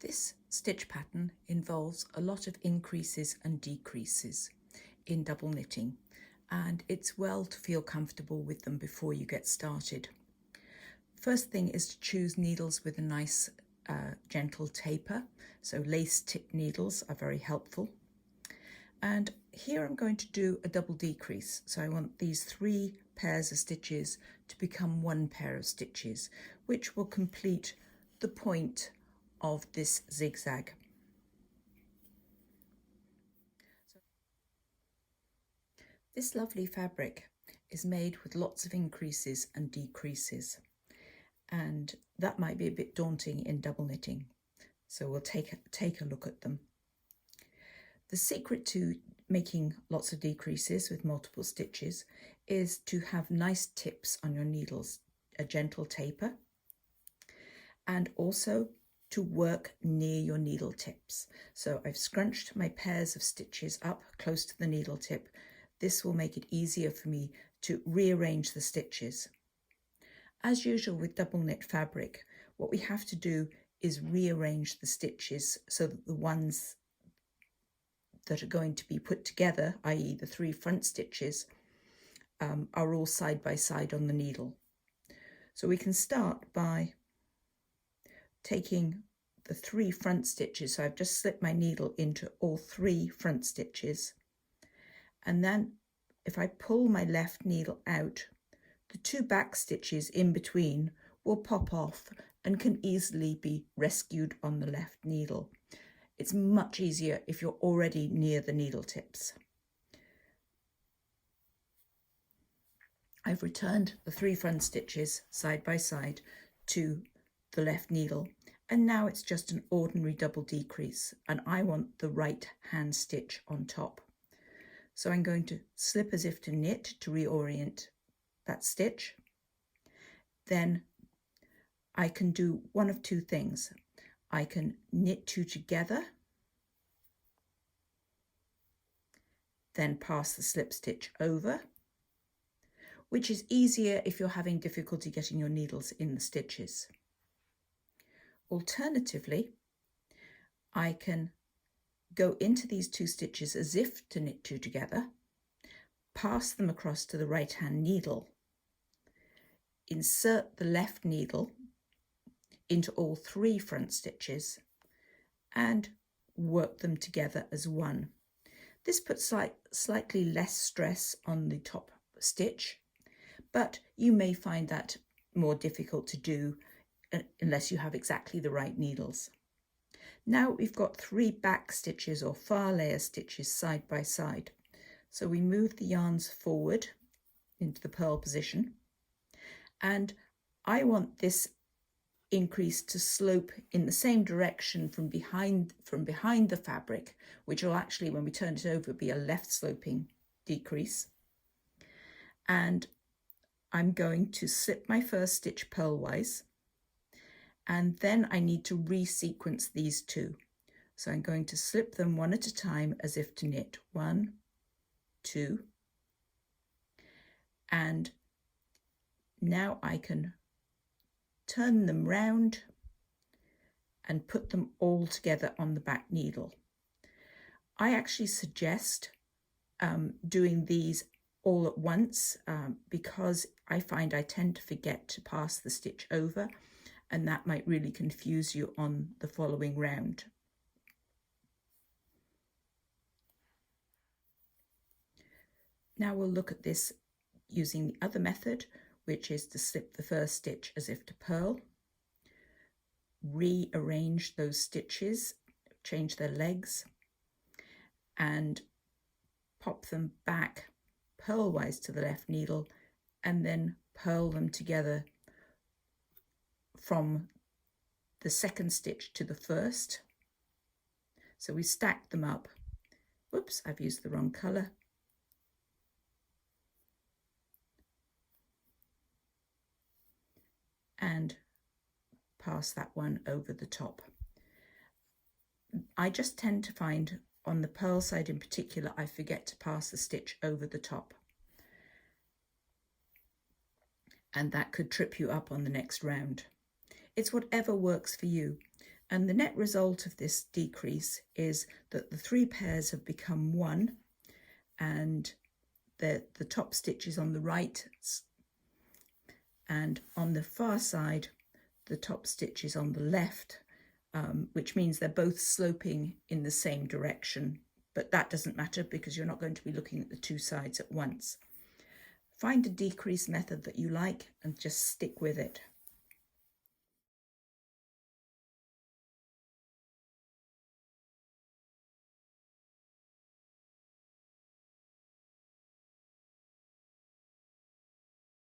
This stitch pattern involves a lot of increases and decreases in double knitting, and it's well to feel comfortable with them before you get started. First thing is to choose needles with a nice gentle taper, so lace tip needles are very helpful. And here I'm going to do a double decrease, so I want these 3 pairs of stitches to become 1 pair of stitches, which will complete the point of this zigzag. This lovely fabric is made with lots of increases and decreases, and that might be a bit daunting in double knitting, so we'll take a look at them. The secret to making lots of decreases with multiple stitches is to have nice tips on your needles, a gentle taper, and also to work near your needle tips. So I've scrunched my pairs of stitches up close to the needle tip. This will make it easier for me to rearrange the stitches. As usual with double knit fabric, what we have to do is rearrange the stitches so that the ones that are going to be put together, i.e. the 3 front stitches, are all side by side on the needle. So we can start by taking the 3 front stitches, so I've just slipped my needle into all 3 front stitches, and then if I pull my left needle out, the 2 back stitches in between will pop off and can easily be rescued on the left needle. It's much easier if you're already near the needle tips. I've returned the 3 front stitches side by side to the left needle, and now it's just an ordinary double decrease, and I want the right hand stitch on top. So I'm going to slip as if to knit to reorient that stitch. Then I can do one of 2 things. I can knit 2 together, then pass the slip stitch over, which is easier if you're having difficulty getting your needles in the stitches. Alternatively, I can go into these 2 stitches as if to knit 2 together, pass them across to the right hand needle, insert the left needle into all 3 front stitches and work them together as one. This puts slightly less stress on the top stitch, but you may find that more difficult to do unless you have exactly the right needles. Now we've got 3 back stitches or far layer stitches side by side. So we move the yarns forward into the purl position, and I want this increase to slope in the same direction from behind the fabric, which will actually, when we turn it over, be a left sloping decrease. And I'm going to slip my first stitch purlwise, and then I need to resequence these 2. So I'm going to slip them one at a time as if to knit 1, 2, and now I can turn them round and put them all together on the back needle. I actually suggest doing these all at once because I find I tend to forget to pass the stitch over, and that might really confuse you on the following round. Now we'll look at this using the other method, which is to slip the first stitch as if to purl, rearrange those stitches, change their legs, and pop them back purlwise to the left needle, and then purl them together from the second stitch to the first. So we stack them up. Whoops, I've used the wrong colour. And pass that one over the top. I just tend to find on the purl side in particular, I forget to pass the stitch over the top, and that could trip you up on the next round. It's whatever works for you. And the net result of this decrease is that the 3 pairs have become 1, and the top stitch is on the right, and on the far side the top stitch is on the left, which means they're both sloping in the same direction, but that doesn't matter because you're not going to be looking at the 2 sides at once. Find a decrease method that you like and just stick with it.